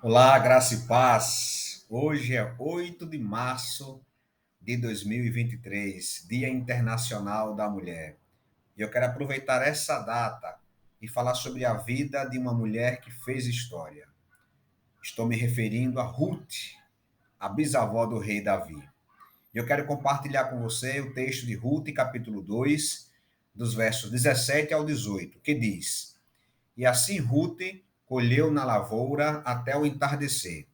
Olá, graça e paz. Hoje é 8 de março de 2023, Dia Internacional da Mulher. E eu quero aproveitar essa data e falar sobre a vida de uma mulher que fez história. Estou me referindo a Ruth, a bisavó do rei Davi. E eu quero compartilhar com você o texto de Ruth, capítulo 2, dos versos 17 ao 18, que diz: E assim Ruth colheu na lavoura até o entardecer.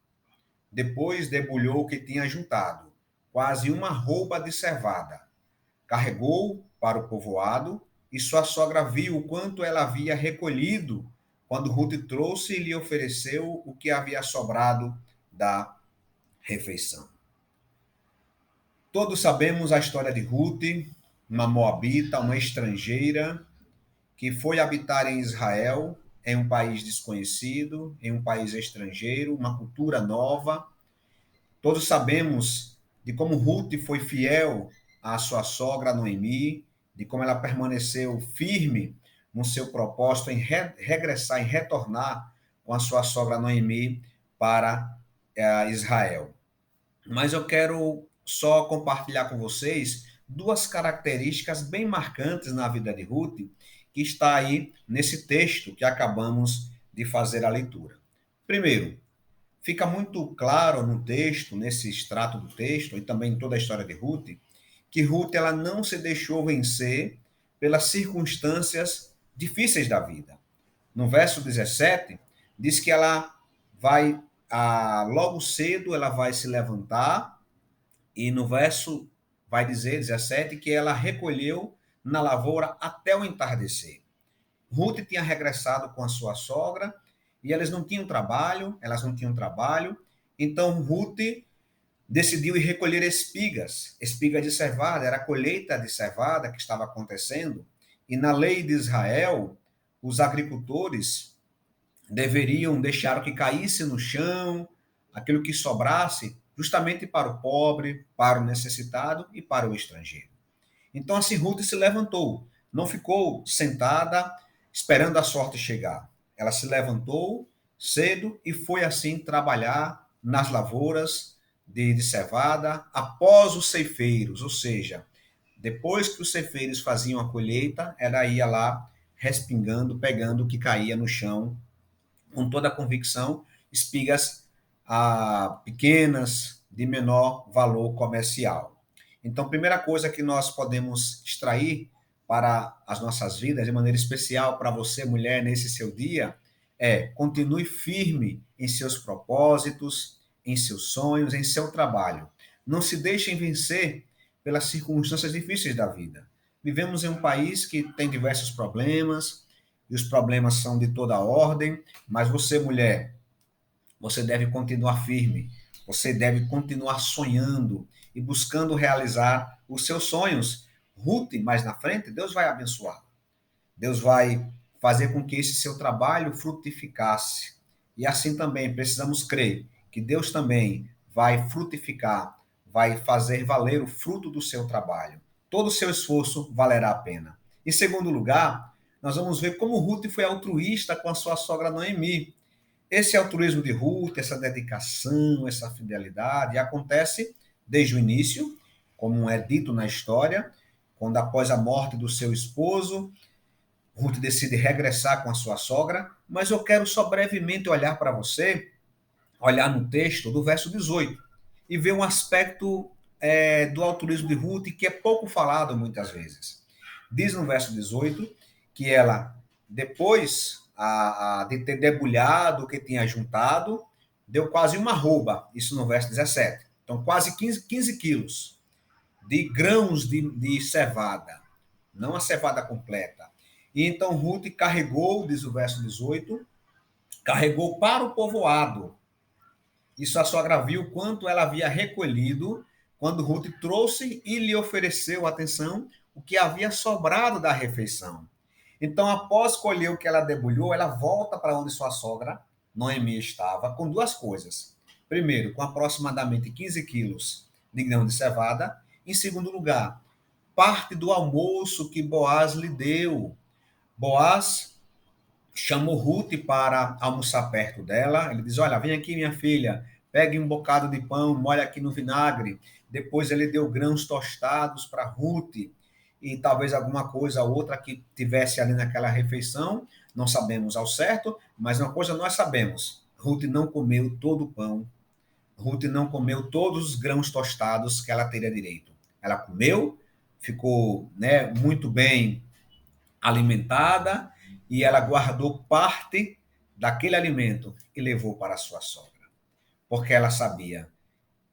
Depois debulhou o que tinha juntado, quase uma roupa de cevada. Carregou para o povoado, e sua sogra viu o quanto ela havia recolhido quando Ruth trouxe e lhe ofereceu o que havia sobrado da refeição. Todos sabemos a história de Ruth, uma moabita, uma estrangeira, que foi habitar em Israel, em um país desconhecido, em um país estrangeiro, uma cultura nova. Todos sabemos de como Ruth foi fiel à sua sogra Noemi, de como ela permaneceu firme no seu propósito em regressar, em retornar com a sua sogra Noemi para Israel. Mas eu quero só compartilhar com vocês duas características bem marcantes na vida de Ruth, que está aí nesse texto que acabamos de fazer a leitura. Primeiro, fica muito claro no texto, nesse extrato do texto, e também em toda a história de Ruth, que Ruth ela não se deixou vencer pelas circunstâncias difíceis da vida. No verso 17, diz que ela vai, logo cedo, ela vai se levantar, e no verso vai dizer, 17, que ela recolheu na lavoura até o entardecer. Ruth tinha regressado com a sua sogra e elas não tinham trabalho. Então Ruth decidiu ir recolher espigas de cevada, era a colheita de cevada que estava acontecendo. E na lei de Israel, os agricultores deveriam deixar o que caísse no chão, aquilo que sobrasse, justamente para o pobre, para o necessitado e para o estrangeiro. Então assim Ruth se levantou, não ficou sentada esperando a sorte chegar. Ela se levantou cedo e foi assim trabalhar nas lavouras de cevada após os ceifeiros, ou seja, depois que os ceifeiros faziam a colheita, ela ia lá respingando, pegando o que caía no chão, com toda a convicção, espigas pequenas, de menor valor comercial. Então, primeira coisa que nós podemos extrair para as nossas vidas, de maneira especial para você, mulher, nesse seu dia, é continue firme em seus propósitos, em seus sonhos, em seu trabalho. Não se deixem vencer pelas circunstâncias difíceis da vida. Vivemos em um país que tem diversos problemas, e os problemas são de toda ordem, mas você, mulher, você deve continuar firme, você deve continuar sonhando e buscando realizar os seus sonhos. Ruth, mais na frente, Deus vai abençoar. Deus vai fazer com que esse seu trabalho frutificasse. E assim também precisamos crer que Deus também vai frutificar, vai fazer valer o fruto do seu trabalho. Todo o seu esforço valerá a pena. Em segundo lugar, nós vamos ver como Ruth foi altruísta com a sua sogra Noemi. Esse altruísmo de Ruth, essa dedicação, essa fidelidade, acontece desde o início, como é dito na história, quando após a morte do seu esposo, Ruth decide regressar com a sua sogra, mas eu quero só brevemente olhar para você, olhar no texto do verso 18, e ver um aspecto do altruísmo de Ruth que é pouco falado muitas vezes. Diz no verso 18 que ela, depois de ter debulhado o que tinha juntado, deu quase uma arroba, isso no verso 17. Então, quase 15 quilos de grãos de cevada, não a cevada completa. E então Ruth carregou, diz o verso 18, carregou para o povoado. Isso a sogra viu quanto ela havia recolhido quando Ruth trouxe e lhe ofereceu, atenção, o que havia sobrado da refeição. Então, após colher o que ela debulhou, ela volta para onde sua sogra, Noemi, estava, com duas coisas. Primeiro, com aproximadamente 15 quilos de grão de cevada. Em segundo lugar, parte do almoço que Boaz lhe deu. Boaz chamou Ruth para almoçar perto dela. Ele diz: Olha, vem aqui, minha filha, pegue um bocado de pão, molhe aqui no vinagre. Depois ele deu grãos tostados para Ruth e talvez alguma coisa ou outra que tivesse ali naquela refeição. Não sabemos ao certo, mas uma coisa nós sabemos: Ruth não comeu todo o pão, Ruth não comeu todos os grãos tostados que ela teria direito. Ela comeu, ficou, né, muito bem alimentada e ela guardou parte daquele alimento e levou para a sua sogra, porque ela sabia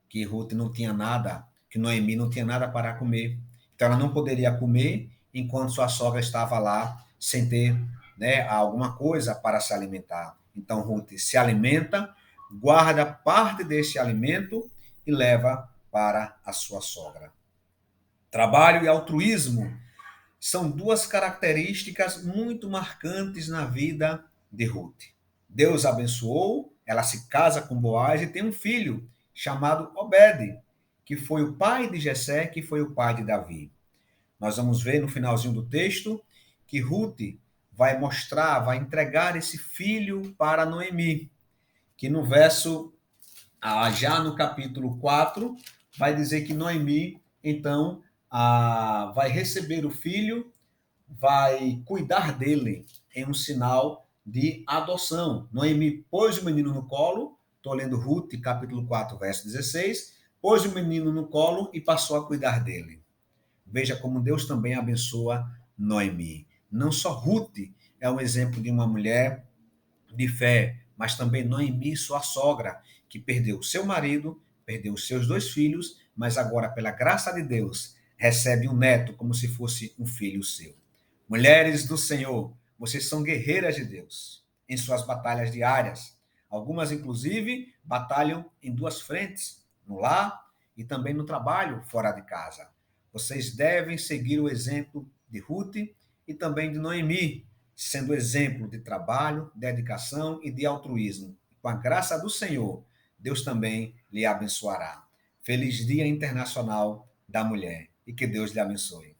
que Ruth não tinha nada, que Noemi não tinha nada para comer. Então ela não poderia comer enquanto sua sogra estava lá sem ter, né, alguma coisa para se alimentar. Então Ruth se alimenta, guarda parte desse alimento e leva para a sua sogra. Trabalho e altruísmo são duas características muito marcantes na vida de Ruth. Deus abençoou, ela se casa com Boaz e tem um filho chamado Obed, que foi o pai de Jessé, que foi o pai de Davi. Nós vamos ver no finalzinho do texto que Ruth vai mostrar, vai entregar esse filho para Noemi, que no verso, já no capítulo 4, vai dizer que Noemi, então, vai receber o filho, vai cuidar dele em um sinal de adoção. Noemi pôs o menino no colo, estou lendo Ruth, capítulo 4, verso 16, pôs o menino no colo e passou a cuidar dele. Veja como Deus também abençoa Noemi. Não só Ruth é um exemplo de uma mulher de fé, mas também Noemi, sua sogra, que perdeu seu marido, perdeu seus dois filhos, mas agora, pela graça de Deus, recebe um neto como se fosse um filho seu. Mulheres do Senhor, vocês são guerreiras de Deus em suas batalhas diárias. Algumas, inclusive, batalham em duas frentes, no lar e também no trabalho fora de casa. Vocês devem seguir o exemplo de Ruth e também de Noemi, sendo exemplo de trabalho, dedicação e de altruísmo. Com a graça do Senhor, Deus também lhe abençoará. Feliz Dia Internacional da Mulher e que Deus lhe abençoe.